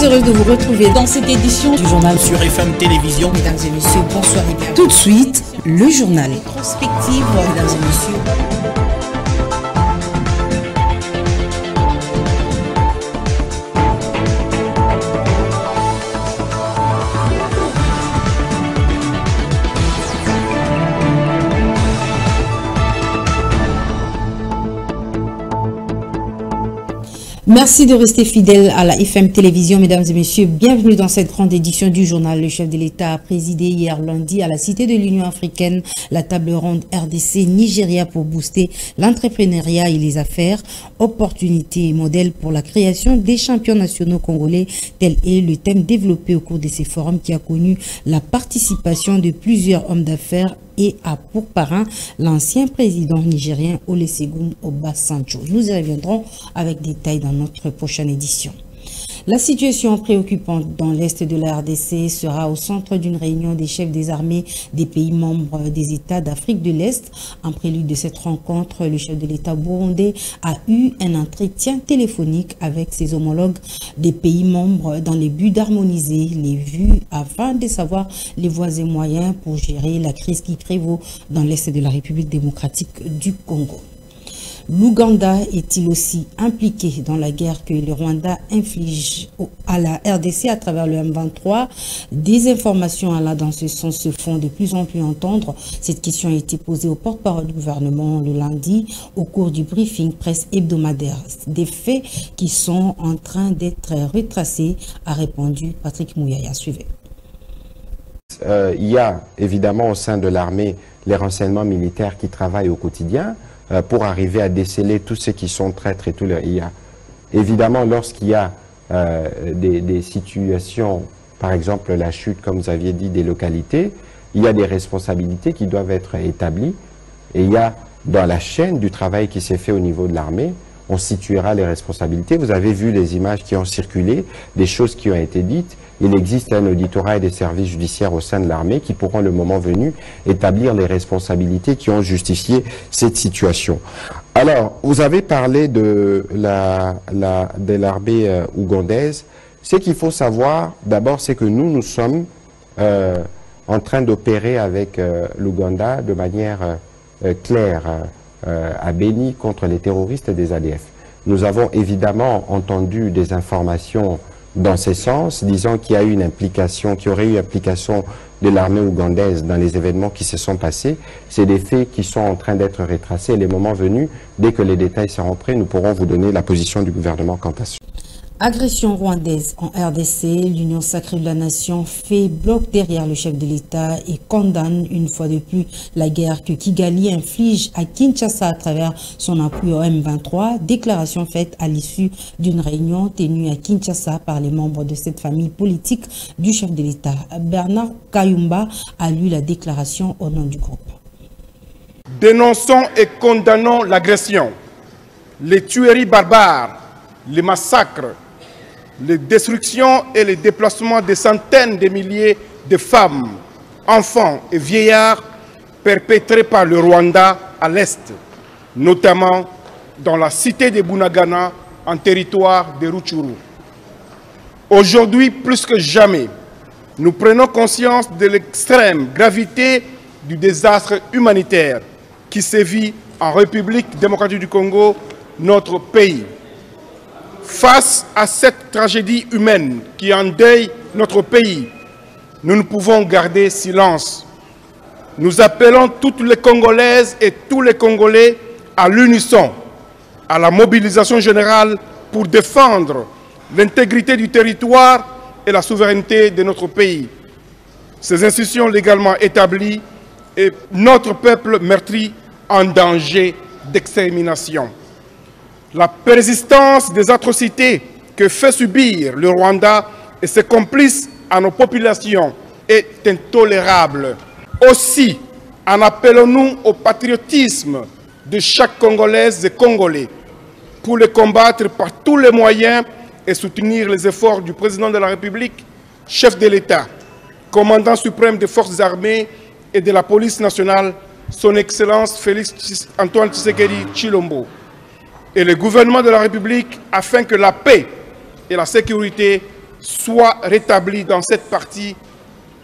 heureuse de vous retrouver dans cette édition du journal sur FM Télévision. Mesdames et messieurs, bonsoir et bienvenue. Tout de suite, le journal. Rétrospective, mesdames et messieurs. Merci de rester fidèles à la FM Télévision, mesdames et messieurs. Bienvenue dans cette grande édition du journal. Le chef de l'État a présidé hier lundi à la Cité de l'Union africaine la table ronde RDC-Nigeria pour booster l'entrepreneuriat et les affaires, opportunités et modèles pour la création des champions nationaux congolais. Tel est le thème développé au cours de ces forums qui a connu la participation de plusieurs hommes d'affaires et a pour parrain l'ancien président nigérien Olusegun Obasanjo. Nous y reviendrons avec détails dans notre prochaine édition. La situation préoccupante dans l'est de la RDC sera au centre d'une réunion des chefs des armées des pays membres des États d'Afrique de l'Est. En prélude de cette rencontre, le chef de l'État burundais a eu un entretien téléphonique avec ses homologues des pays membres dans le but d'harmoniser les vues afin de savoir les voies et moyens pour gérer la crise qui prévaut dans l'est de la République démocratique du Congo. L'Ouganda est-il aussi impliqué dans la guerre que le Rwanda inflige à la RDC à travers le M23? Des informations allant dans ce sens se font de plus en plus entendre. Cette question a été posée au porte-parole du gouvernement le lundi au cours du briefing presse hebdomadaire. Des faits qui sont en train d'être retracés, a répondu Patrick Mouyaya. Suivez. Il y a évidemment au sein de l'armée les renseignements militaires qui travaillent au quotidien pour arriver à déceler tous ceux qui sont traîtres et tout. Il y a évidemment lorsqu'il y a des situations, par exemple la chute, comme vous aviez dit, des localités, il y a des responsabilités qui doivent être établies et il y a dans la chaîne du travail qui s'est fait au niveau de l'armée, on situera les responsabilités. Vous avez vu les images qui ont circulé, des choses qui ont été dites. Il existe un auditorat et des services judiciaires au sein de l'armée qui pourront, le moment venu, établir les responsabilités qui ont justifié cette situation. Alors, vous avez parlé de l'armée ougandaise. Ce qu'il faut savoir, d'abord, c'est que nous sommes en train d'opérer avec l'Ouganda de manière claire à Béni contre les terroristes des ADF. Nous avons évidemment entendu des informations dans ce sens, disant qu'il y a eu une implication, qu'il y aurait eu implication de l'armée ougandaise dans les événements qui se sont passés. C'est des faits qui sont en train d'être retracés et les moments venus, dès que les détails seront prêts, nous pourrons vous donner la position du gouvernement quant à ça. Agression rwandaise en RDC, l'Union sacrée de la nation fait bloc derrière le chef de l'État et condamne une fois de plus la guerre que Kigali inflige à Kinshasa à travers son appui au M23. Déclaration faite à l'issue d'une réunion tenue à Kinshasa par les membres de cette famille politique du chef de l'État. Bernard Kayumba a lu la déclaration au nom du groupe. Dénonçons et condamnons l'agression, les tueries barbares, les massacres, les destructions et les déplacements de centaines de milliers de femmes, enfants et vieillards perpétrés par le Rwanda à l'Est, notamment dans la cité de Bunagana, en territoire de Rutshuru. Aujourd'hui, plus que jamais, nous prenons conscience de l'extrême gravité du désastre humanitaire qui sévit en République démocratique du Congo, notre pays. Face à cette tragédie humaine qui endeuille notre pays, nous ne pouvons garder silence. Nous appelons toutes les Congolaises et tous les Congolais à l'unisson, à la mobilisation générale pour défendre l'intégrité du territoire et la souveraineté de notre pays. Ces institutions légalement établies et notre peuple meurtri en danger d'extermination. La persistance des atrocités que fait subir le Rwanda et ses complices à nos populations est intolérable. Aussi, en appelons-nous au patriotisme de chaque Congolaise et Congolais pour les combattre par tous les moyens et soutenir les efforts du président de la République, chef de l'État, commandant suprême des forces armées et de la police nationale, son Excellence Félix Antoine Tshisekedi Tshilombo, et le gouvernement de la République afin que la paix et la sécurité soit rétablie dans cette partie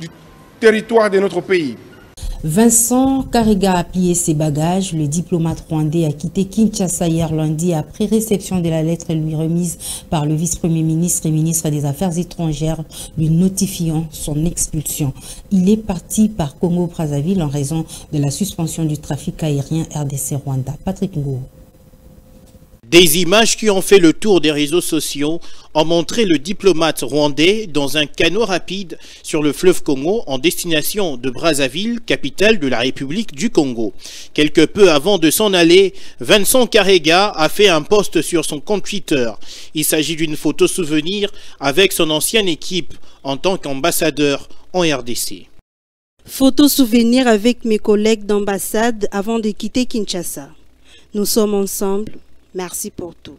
du territoire de notre pays. Vincent Karega a plié ses bagages. Le diplomate rwandais a quitté Kinshasa hier lundi après réception de la lettre lui remise par le vice-premier ministre et ministre des Affaires étrangères lui notifiant son expulsion. Il est parti par Congo-Brazzaville en raison de la suspension du trafic aérien RDC-Rwanda. Patrick Ngou. Des images qui ont fait le tour des réseaux sociaux ont montré le diplomate rwandais dans un canot rapide sur le fleuve Congo en destination de Brazzaville, capitale de la République du Congo. Quelque peu avant de s'en aller, Vincent Karega a fait un post sur son compte Twitter. Il s'agit d'une photo souvenir avec son ancienne équipe en tant qu'ambassadeur en RDC. Photo souvenir avec mes collègues d'ambassade avant de quitter Kinshasa. Nous sommes ensemble. Merci pour tout.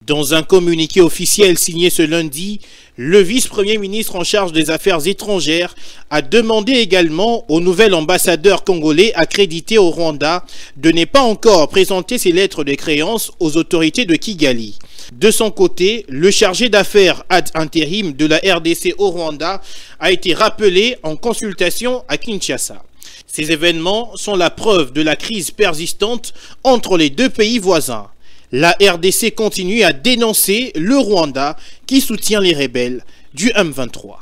Dans un communiqué officiel signé ce lundi, le vice-premier ministre en charge des Affaires étrangères a demandé également au nouvel ambassadeur congolais accrédité au Rwanda de ne pas encore présenter ses lettres de créance aux autorités de Kigali. De son côté, le chargé d'affaires ad intérim de la RDC au Rwanda a été rappelé en consultation à Kinshasa. Ces événements sont la preuve de la crise persistante entre les deux pays voisins. La RDC continue à dénoncer le Rwanda qui soutient les rebelles du M23.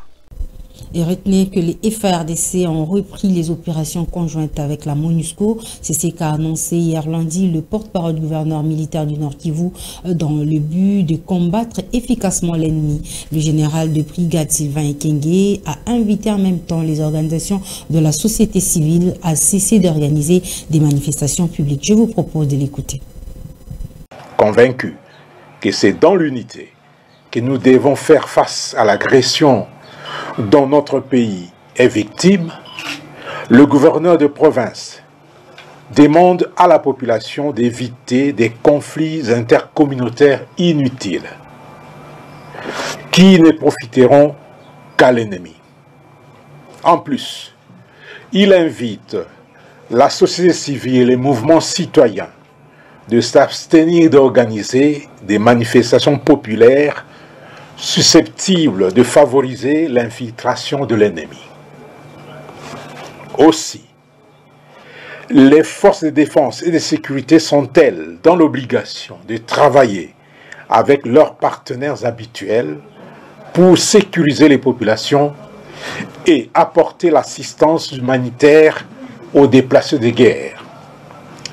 Et retenez que les FARDC ont repris les opérations conjointes avec la MONUSCO. C'est ce qu'a annoncé hier lundi le porte-parole du gouverneur militaire du Nord Kivu dans le but de combattre efficacement l'ennemi. Le général de brigade Sylvain Ekenge a invité en même temps les organisations de la société civile à cesser d'organiser des manifestations publiques. Je vous propose de l'écouter. Convaincu que c'est dans l'unité que nous devons faire face à l'agression dont notre pays est victime, le gouverneur de province demande à la population d'éviter des conflits intercommunautaires inutiles qui ne profiteront qu'à l'ennemi. En plus, il invite la société civile et les mouvements citoyens de s'abstenir d'organiser des manifestations populaires susceptibles de favoriser l'infiltration de l'ennemi. Aussi, les forces de défense et de sécurité sont-elles dans l'obligation de travailler avec leurs partenaires habituels pour sécuriser les populations et apporter l'assistance humanitaire aux déplacés de guerre.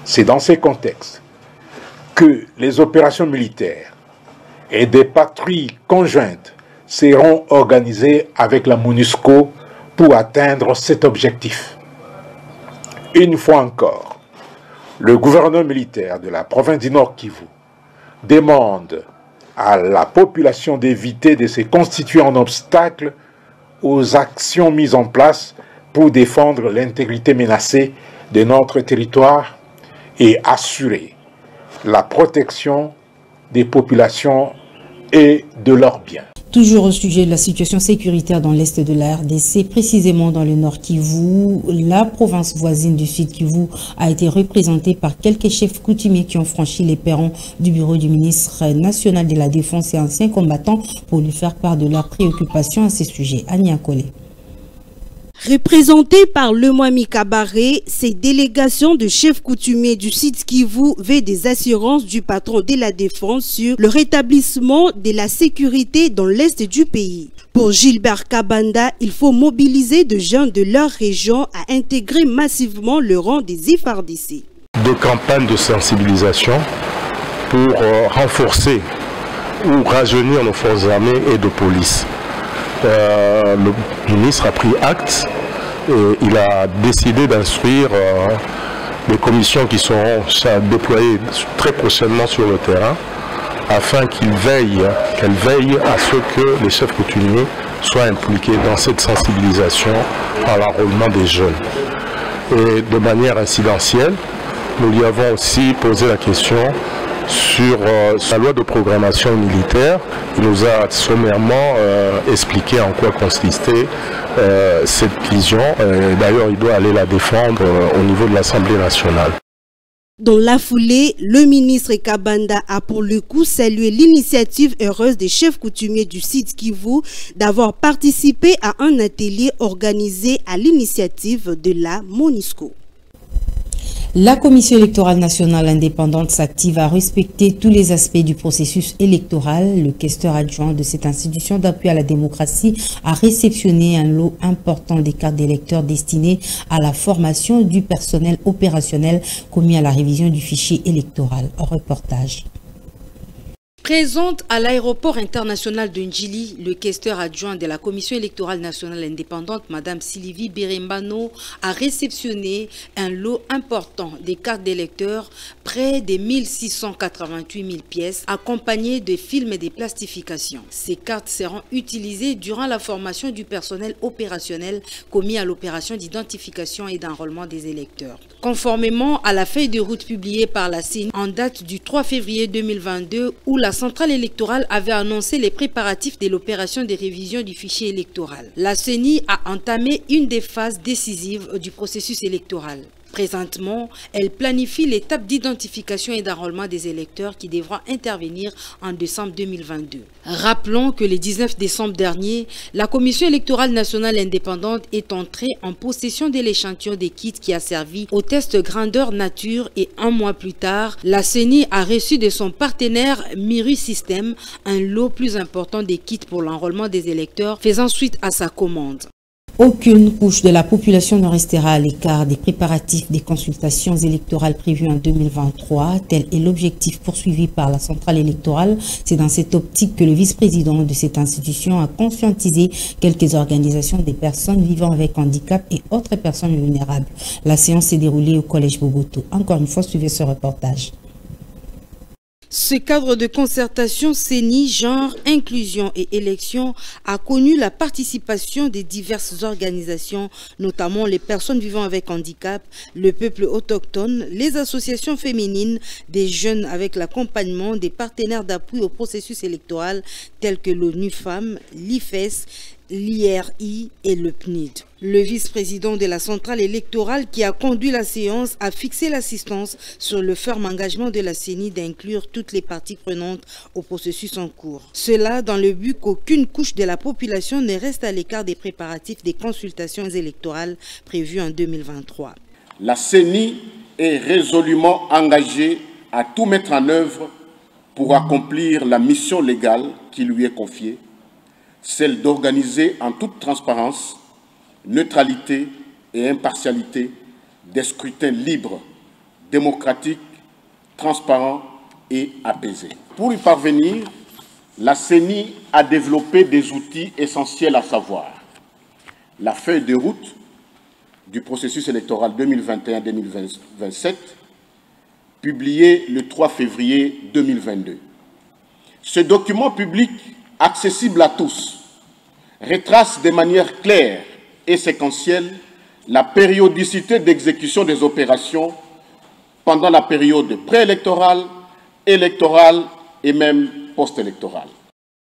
C'est dans ces contextes que les opérations militaires et des patrouilles conjointes seront organisées avec la MONUSCO pour atteindre cet objectif. Une fois encore, le gouverneur militaire de la province du Nord Kivu demande à la population d'éviter de se constituer en obstacle aux actions mises en place pour défendre l'intégrité menacée de notre territoire et assurer la protection des populations et de leurs biens. Toujours au sujet de la situation sécuritaire dans l'est de la RDC, précisément dans le Nord Kivu, la province voisine du Sud Kivu a été représentée par quelques chefs coutumiers qui ont franchi les perrons du bureau du ministre national de la Défense et anciens combattants pour lui faire part de leurs préoccupations à ces sujets. Ania Kolé. Représentés par Lemwami Kabaré, ces délégations de chefs coutumiers du Sud Kivu veulent des assurances du patron de la défense sur le rétablissement de la sécurité dans l'est du pays. Pour Gilbert Kabanda, il faut mobiliser de jeunes de leur région à intégrer massivement le rang des FARDC. Des campagnes de sensibilisation pour renforcer ou rajeunir nos forces armées et de police. Le ministre a pris acte et il a décidé d'instruire les commissions qui seront déployées très prochainement sur le terrain afin qu'elles veillent à ce que les chefs coutumiers soient impliqués dans cette sensibilisation par l'enrôlement des jeunes. Et de manière incidentielle, nous lui avons aussi posé la question sur la loi de programmation militaire. Il nous a sommairement expliqué en quoi consistait cette vision. D'ailleurs, il doit aller la défendre au niveau de l'Assemblée nationale. Dans la foulée, le ministre Kabanda a pour le coup salué l'initiative heureuse des chefs coutumiers du Sud Kivu d'avoir participé à un atelier organisé à l'initiative de la MONUSCO. La Commission électorale nationale indépendante s'active à respecter tous les aspects du processus électoral. Le questeur adjoint de cette institution d'appui à la démocratie a réceptionné un lot important des cartes d'électeurs destinées à la formation du personnel opérationnel commis à la révision du fichier électoral. Reportage. Présente à l'aéroport international de Njili, le questeur adjoint de la Commission électorale nationale indépendante, Mme Sylvie Berembano, a réceptionné un lot important des cartes d'électeurs, près de 1688 000 pièces, accompagnées de films et de plastifications. Ces cartes seront utilisées durant la formation du personnel opérationnel commis à l'opération d'identification et d'enrôlement des électeurs. Conformément à la feuille de route publiée par la CENI en date du 3 février 2022, où la centrale électorale avait annoncé les préparatifs de l'opération de révision du fichier électoral. La CENI a entamé une des phases décisives du processus électoral. Présentement, elle planifie l'étape d'identification et d'enrôlement des électeurs qui devront intervenir en décembre 2022. Rappelons que le 19 décembre dernier, la Commission électorale nationale indépendante est entrée en possession de l'échantillon des kits qui a servi au test grandeur nature et un mois plus tard, la CENI a reçu de son partenaire Miru System un lot plus important des kits pour l'enrôlement des électeurs faisant suite à sa commande. Aucune couche de la population ne restera à l'écart des préparatifs des consultations électorales prévues en 2023. Tel est l'objectif poursuivi par la centrale électorale. C'est dans cette optique que le vice-président de cette institution a conscientisé quelques organisations des personnes vivant avec handicap et autres personnes vulnérables. La séance s'est déroulée au Collège Bogoto. Encore une fois, suivez ce reportage. Ce cadre de concertation CENI, genre, inclusion et élection a connu la participation des diverses organisations, notamment les personnes vivant avec handicap, le peuple autochtone, les associations féminines, des jeunes avec l'accompagnement des partenaires d'appui au processus électoral tels que l'ONU Femmes, l'IFES, l'IRI et le PNID. Le vice-président de la centrale électorale qui a conduit la séance a fixé l'assistance sur le ferme engagement de la CENI d'inclure toutes les parties prenantes au processus en cours. Cela dans le but qu'aucune couche de la population ne reste à l'écart des préparatifs des consultations électorales prévues en 2023. La CENI est résolument engagée à tout mettre en œuvre pour accomplir la mission légale qui lui est confiée, celle d'organiser en toute transparence, neutralité et impartialité des scrutins libres, démocratiques, transparents et apaisés. Pour y parvenir, la CENI a développé des outils essentiels à savoir la feuille de route du processus électoral 2021-2027, publiée le 3 février 2022. Ce document public accessible à tous, retrace de manière claire et séquentielle la périodicité d'exécution des opérations pendant la période préélectorale, électorale et même post-électorale.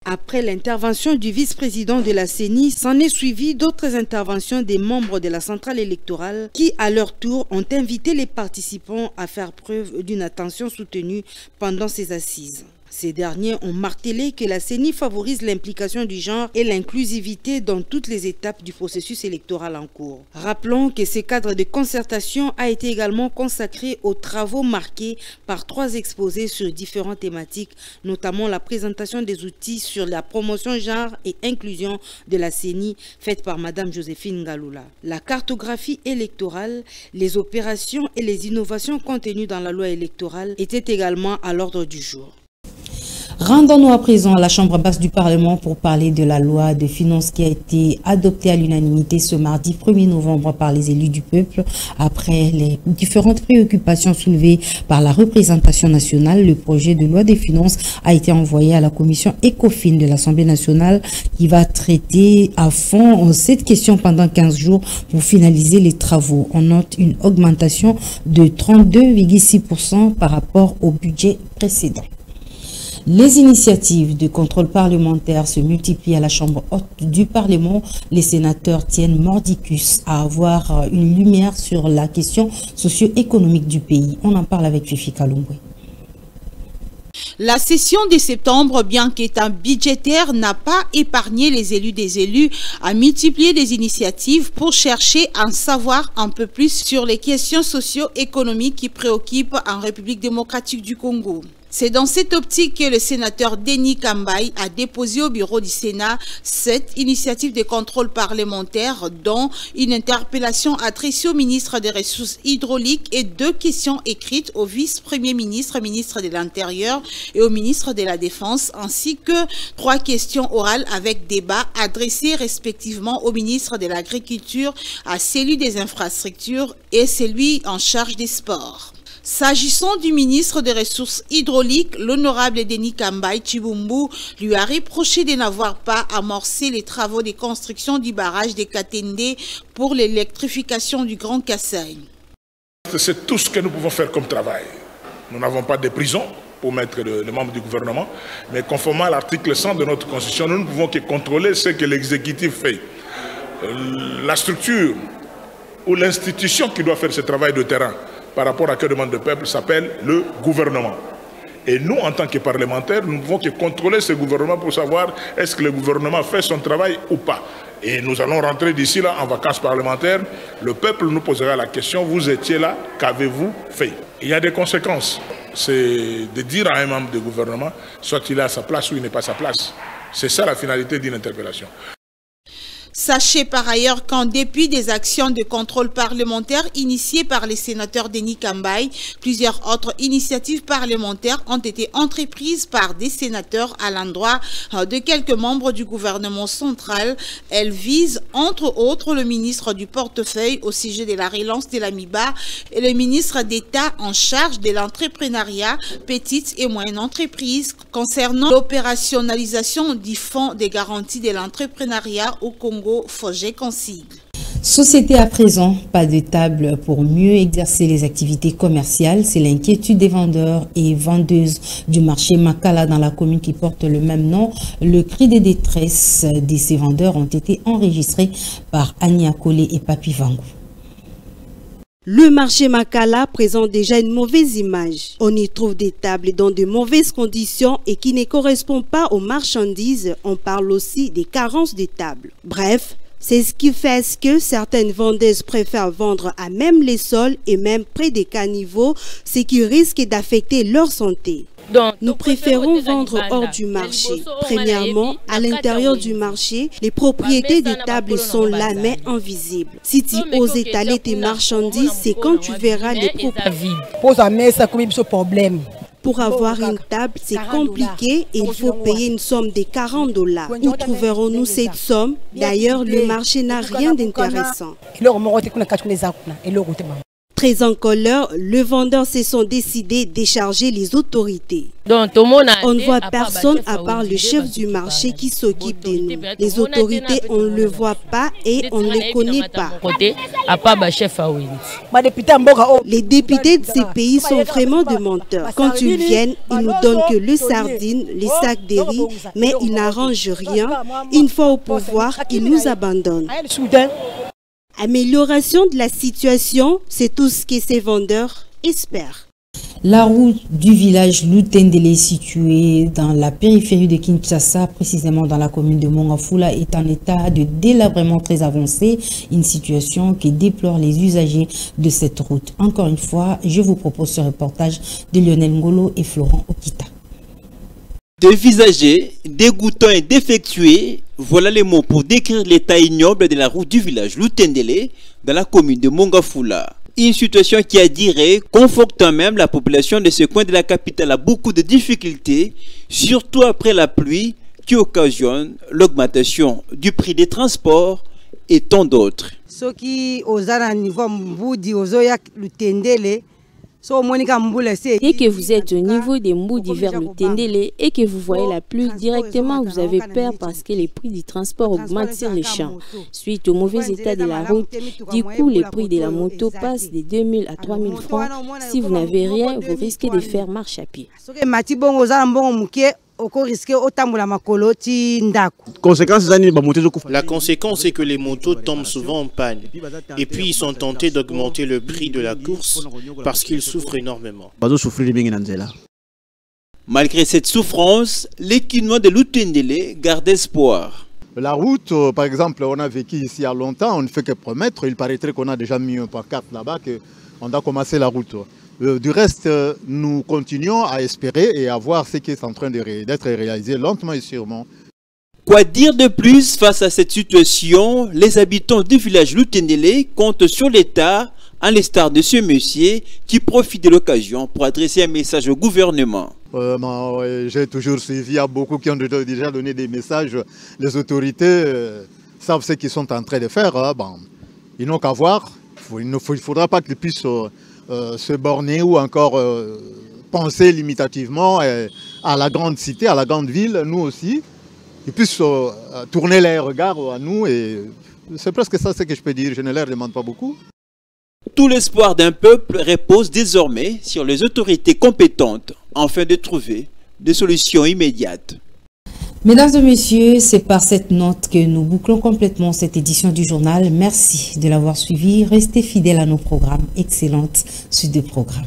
Après l'intervention du vice-président de la CENI, s'en est suivi d'autres interventions des membres de la centrale électorale qui, à leur tour, ont invité les participants à faire preuve d'une attention soutenue pendant ces assises. Ces derniers ont martelé que la CENI favorise l'implication du genre et l'inclusivité dans toutes les étapes du processus électoral en cours. Rappelons que ce cadre de concertation a été également consacré aux travaux marqués par 3 exposés sur différentes thématiques, notamment la présentation des outils sur la promotion genre et inclusion de la CENI faite par Mme Joséphine Ngaloula. La cartographie électorale, les opérations et les innovations contenues dans la loi électorale étaient également à l'ordre du jour. Rendons-nous à présent à la Chambre basse du Parlement pour parler de la loi de finances qui a été adoptée à l'unanimité ce mardi 1er novembre par les élus du peuple. Après les différentes préoccupations soulevées par la représentation nationale, le projet de loi des finances a été envoyé à la commission ECOFIN de l'Assemblée nationale qui va traiter à fond cette question pendant 15 jours pour finaliser les travaux. On note une augmentation de 32,6% par rapport au budget précédent. Les initiatives de contrôle parlementaire se multiplient à la Chambre haute du Parlement. Les sénateurs tiennent mordicus à avoir une lumière sur la question socio-économique du pays. On en parle avec Fifi Kalungwe. La session de septembre, bien qu'étant budgétaire, n'a pas épargné les élus des élus à multiplier des initiatives pour chercher à en savoir un peu plus sur les questions socio-économiques qui préoccupent en République démocratique du Congo. C'est dans cette optique que le sénateur Denis Kambaï a déposé au bureau du Sénat cette initiative de contrôle parlementaire, dont une interpellation adressée au ministre des Ressources hydrauliques et 2 questions écrites au vice-premier ministre, ministre de l'Intérieur et au ministre de la Défense, ainsi que 3 questions orales avec débat adressées respectivement au ministre de l'Agriculture, à celui des Infrastructures et celui en charge des sports. S'agissant du ministre des Ressources hydrauliques, l'honorable Denis Kambaï Chibumbu lui a reproché de n'avoir pas amorcé les travaux de construction du barrage de Katende pour l'électrification du Grand Kassai. C'est tout ce que nous pouvons faire comme travail. Nous n'avons pas de prison pour mettre les membres du gouvernement, mais conformément à l'article 100 de notre Constitution, nous ne pouvons que contrôler ce que l'exécutif fait. La structure ou l'institution qui doit faire ce travail de terrain par rapport à que demande le peuple s'appelle le gouvernement. Et nous, en tant que parlementaires, nous ne pouvons que contrôler ce gouvernement pour savoir est-ce que le gouvernement fait son travail ou pas. Et nous allons rentrer d'ici là en vacances parlementaires. Le peuple nous posera la question, vous étiez là, qu'avez-vous fait? Il y a des conséquences. C'est de dire à un membre du gouvernement, soit il est à sa place ou il n'est pas à sa place. C'est ça la finalité d'une interpellation. Sachez par ailleurs qu'en dépit des actions de contrôle parlementaire initiées par les sénateurs Denis Kambaï, plusieurs autres initiatives parlementaires ont été entreprises par des sénateurs à l'endroit de quelques membres du gouvernement central. Elles visent entre autres le ministre du portefeuille au sujet de la relance de l'AMIBA et le ministre d'État en charge de l'entrepreneuriat, petites et moyennes entreprises, concernant l'opérationnalisation du fonds de garantie de l'entrepreneuriat au Congo. Société à présent, pas de table pour mieux exercer les activités commerciales. C'est l'inquiétude des vendeurs et vendeuses du marché Makala dans la commune qui porte le même nom. Le cri de détresse de ces vendeurs ont été enregistrés par Annie Akole et Papi Vangou. Le marché Makala présente déjà une mauvaise image. On y trouve des tables dans de mauvaises conditions et qui ne correspondent pas aux marchandises. On parle aussi des carences des tables. Bref, c'est ce qui fait que certaines vendeuses préfèrent vendre à même les sols et même près des caniveaux, ce qui risque d'affecter leur santé. Nous préférons vendre hors du marché. Premièrement, à l'intérieur du marché, les propriétés des tables sont là mais invisibles. Si tu oses étaler tes marchandises, c'est quand tu verras les propriétés. Pour avoir une table, c'est compliqué et il faut payer une somme de $40. Où trouverons-nous cette somme? D'ailleurs, le marché n'a rien d'intéressant. Très en colère, les vendeurs se sont décidés de décharger les autorités. On ne voit personne à part le chef du marché qui s'occupe de nous. Les autorités, on ne le voit pas et on ne les connaît pas. Les députés de ces pays sont vraiment des menteurs. Quand ils viennent, ils nous donnent que les sardines, les sacs de riz, mais ils n'arrangent rien. Une fois au pouvoir, ils nous abandonnent. Amélioration de la situation, c'est tout ce que ces vendeurs espèrent. La route du village Lutendele, située dans la périphérie de Kinshasa, précisément dans la commune de Mongafula, est en état de délabrement très avancé, une situation qui déplore les usagers de cette route. Encore une fois, je vous propose ce reportage de Lionel Ngolo et Florent Okita. Dévisagé, dégoûtant et défectué, voilà les mots pour décrire l'état ignoble de la route du village Lutendele dans la commune de Mongafula. Une situation qui a duré, confortant même la population de ce coin de la capitale à beaucoup de difficultés, surtout après la pluie qui occasionne l'augmentation du prix des transports et tant d'autres. Ceux qui osent à niveau Mboudi, Ozoya Lutendele, Dès que vous êtes au niveau des Mboudi vers le Tendele et que vous voyez la pluie, directement vous avez peur parce que les prix du transport augmentent sur les champs. Suite au mauvais état de la route, du coup les prix de la moto passent de 2000 à 3000 francs. Si vous n'avez rien, vous risquez de faire marche à pied. La conséquence est que les motos tombent souvent en panne. Et puis ils sont tentés d'augmenter le prix de la course parce qu'ils souffrent énormément. Malgré cette souffrance, les Kinois de Lutendele gardent espoir. La route, par exemple, on a vécu ici il y a longtemps, on ne fait que promettre. Il paraîtrait qu'on a déjà mis un pancarte là-bas qu'on a commencé la route. Du reste, nous continuons à espérer et à voir ce qui est en train d'être réalisé lentement et sûrement. Quoi dire de plus face à cette situation? Les habitants du village Lutendele comptent sur l'État, à l'instar de ce monsieur qui profite de l'occasion pour adresser un message au gouvernement. J'ai toujours suivi, il y a beaucoup qui ont déjà donné des messages. Les autorités savent ce qu'ils sont en train de faire. Ils n'ont qu'à voir. Il ne faudra pas qu'ils puissent se borner ou encore penser limitativement à la grande cité, à la grande ville, nous aussi. Ils puissent tourner les regards à nous et c'est presque ça ce que je peux dire. Je ne leur demande pas beaucoup. Tout l'espoir d'un peuple repose désormais sur les autorités compétentes afin de trouver des solutions immédiates. Mesdames et messieurs, c'est par cette note que nous bouclons complètement cette édition du journal. Merci de l'avoir suivi. Restez fidèles à nos programmes. Excellente suite de programmes.